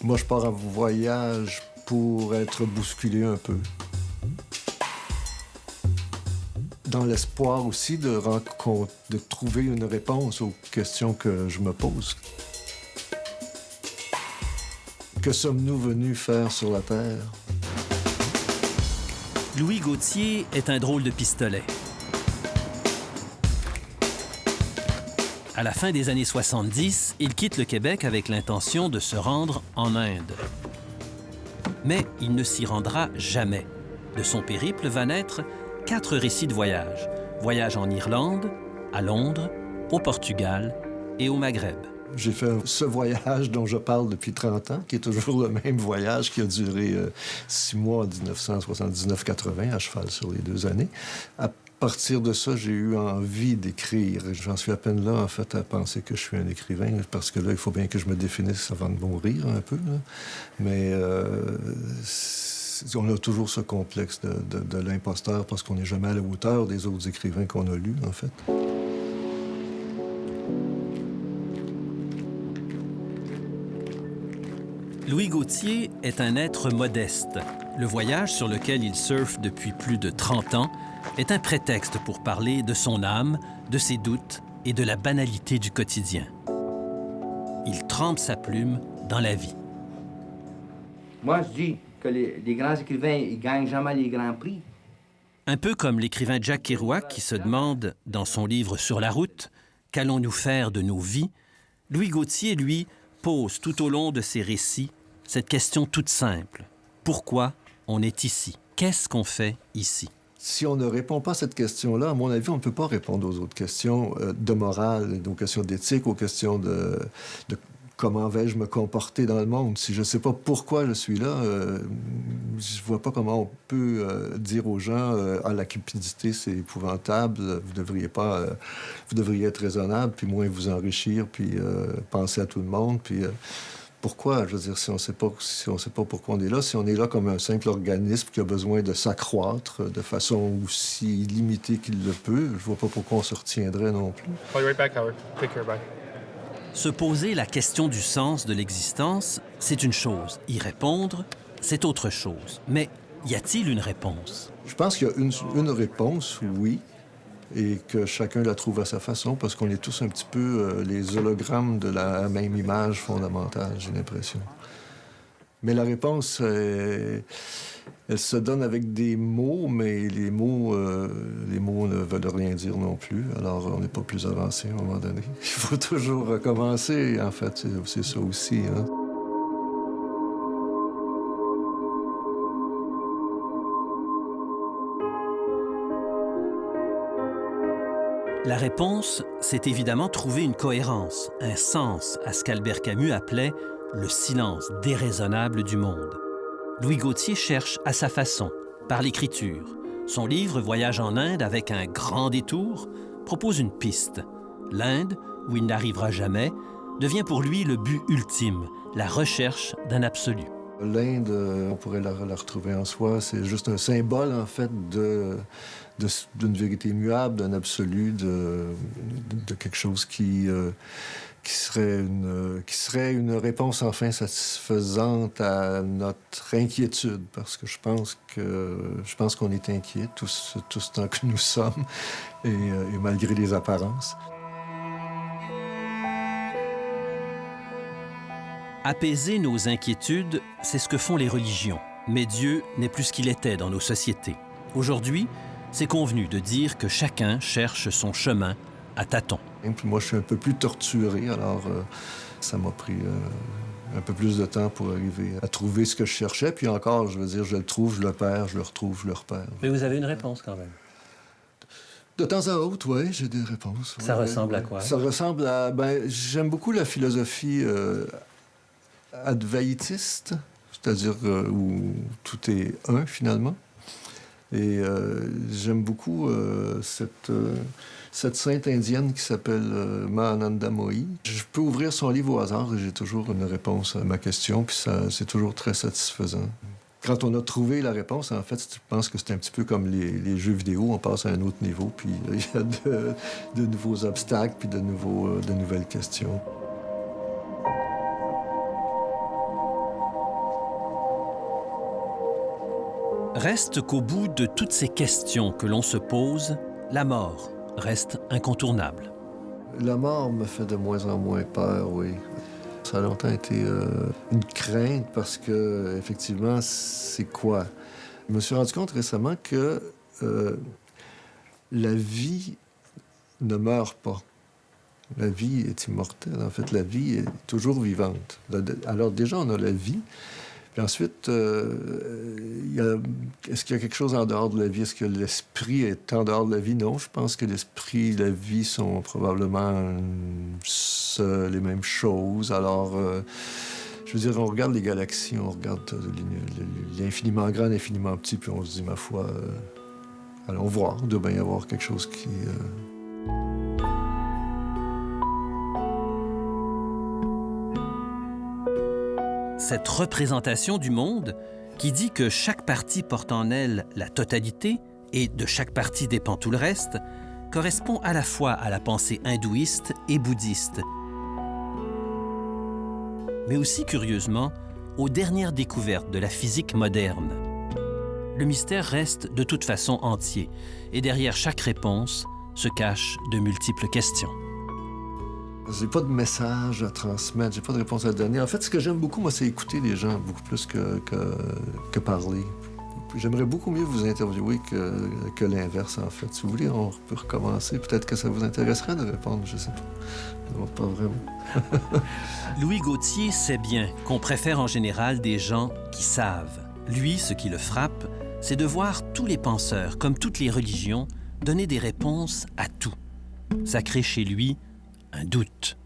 Moi, je pars en voyage pour être bousculé un peu. Dans l'espoir aussi de trouver une réponse aux questions que je me pose. Que sommes-nous venus faire sur la Terre? Louis Gauthier est un drôle de pistolet. À la fin des années 70, il quitte le Québec avec l'intention de se rendre en Inde. Mais il ne s'y rendra jamais. De son périple va naître 4 récits de voyage. Voyage en Irlande, à Londres, au Portugal et au Maghreb. J'ai fait ce voyage dont je parle depuis 30 ans, qui est toujours le même voyage qui a duré 6 mois en 1979-80, à cheval sur les 2 années. À partir de ça, j'ai eu envie d'écrire. J'en suis à peine là, en fait, à penser que je suis un écrivain, parce que là, il faut bien que je me définisse avant de mourir un peu. Là. Mais on a toujours ce complexe de l'imposteur parce qu'on n'est jamais à la hauteur des autres écrivains qu'on a lus, en fait. Louis Gauthier est un être modeste. Le voyage sur lequel il surfe depuis plus de 30 ans est un prétexte pour parler de son âme, de ses doutes et de la banalité du quotidien. Il trempe sa plume dans la vie. Moi, je dis que les grands écrivains, ils gagnent jamais les grands prix. Un peu comme l'écrivain Jack Kerouac qui se demande, dans son livre Sur la route, « Qu'allons-nous faire de nos vies ?» Louis Gauthier, lui, pose tout au long de ses récits cette question toute simple. Pourquoi on est ici? Qu'est-ce qu'on fait ici? Si on ne répond pas à cette question-là, à mon avis, on ne peut pas répondre aux autres questions de morale, aux questions d'éthique, aux questions de comment vais-je me comporter dans le monde. Si je ne sais pas pourquoi je suis là, je ne vois pas comment on peut dire aux gens ah, la cupidité, c'est épouvantable, vous devriez être raisonnable, puis moins vous enrichir, puis penser à tout le monde, puis... Pourquoi? Je veux dire, si on sait pas pourquoi on est là, si on est là comme un simple organisme qui a besoin de s'accroître de façon aussi limitée qu'il le peut, je vois pas pourquoi on se retiendrait non plus. I'll be right back, Howard. Take care, bye. Se poser la question du sens de l'existence, c'est une chose. Y répondre, c'est autre chose. Mais y a-t-il une réponse? Je pense qu'il y a une réponse, oui, et que chacun la trouve à sa façon, parce qu'on est tous un petit peu les hologrammes de la même image fondamentale, j'ai l'impression. Mais la réponse, elle se donne avec des mots, mais les mots ne veulent rien dire non plus. Alors, on n'est pas plus avancé à un moment donné. Il faut toujours recommencer, en fait. C'est ça aussi, hein. La réponse, c'est évidemment trouver une cohérence, un sens à ce qu'Albert Camus appelait le silence déraisonnable du monde. Louis Gauthier cherche à sa façon, par l'écriture. Son livre Voyage en Inde avec un grand détour propose une piste. L'Inde, où il n'arrivera jamais, devient pour lui le but ultime, la recherche d'un absolu. L'Inde, on pourrait la retrouver en soi. C'est juste un symbole, en fait, d'une vérité immuable, d'un absolu, de quelque chose qui serait une réponse enfin satisfaisante à notre inquiétude. Parce que je pense qu'on est inquiets tout ce temps que nous sommes, et malgré les apparences. Apaiser nos inquiétudes, c'est ce que font les religions. Mais Dieu n'est plus ce qu'il était dans nos sociétés. Aujourd'hui, c'est convenu de dire que chacun cherche son chemin à tâtons. Et puis moi, je suis un peu plus torturé, alors ça m'a pris un peu plus de temps pour arriver à trouver ce que je cherchais. Puis encore, je veux dire, je le trouve, je le perds, je le retrouve, je le repère. Mais vous avez une réponse quand même. De temps à autre, oui, j'ai des réponses. Ça ressemble à quoi? Ça ressemble à... j'aime beaucoup la philosophie advaitiste, c'est-à-dire où tout est un, finalement. Et j'aime beaucoup cette sainte indienne qui s'appelle Mahananda Mohi. Je peux ouvrir son livre au hasard et j'ai toujours une réponse à ma question, puis c'est toujours très satisfaisant. Quand on a trouvé la réponse, en fait, je pense que c'est un petit peu comme les jeux vidéo, on passe à un autre niveau, puis il y a de nouveaux obstacles, puis de nouvelles questions. Reste qu'au bout de toutes ces questions que l'on se pose, la mort reste incontournable. La mort me fait de moins en moins peur, oui. Ça a longtemps été une crainte parce que, effectivement, c'est quoi? Je me suis rendu compte récemment que la vie ne meurt pas. La vie est immortelle. En fait, la vie est toujours vivante. Alors déjà, on a la vie. Puis ensuite, est-ce qu'il y a quelque chose en dehors de la vie? Est-ce que l'esprit est en dehors de la vie? Non, je pense que l'esprit et la vie sont probablement les mêmes choses. Alors, je veux dire, on regarde les galaxies, on regarde l'infiniment grand, l'infiniment petit, puis on se dit, ma foi, allons voir, il doit bien y avoir quelque chose qui... Cette représentation du monde, qui dit que chaque partie porte en elle la totalité et de chaque partie dépend tout le reste, correspond à la fois à la pensée hindouiste et bouddhiste, mais aussi, curieusement, aux dernières découvertes de la physique moderne. Le mystère reste de toute façon entier, et derrière chaque réponse se cachent de multiples questions. J'ai pas de message à transmettre, j'ai pas de réponse à donner. En fait, ce que j'aime beaucoup, moi, c'est écouter les gens, beaucoup plus que parler. J'aimerais beaucoup mieux vous interviewer que l'inverse, en fait. Si vous voulez, on peut recommencer. Peut-être que ça vous intéresserait de répondre, je sais pas. Non, pas vraiment. Louis Gauthier sait bien qu'on préfère en général des gens qui savent. Lui, ce qui le frappe, c'est de voir tous les penseurs, comme toutes les religions, donner des réponses à tout. Ça crée chez lui un doute.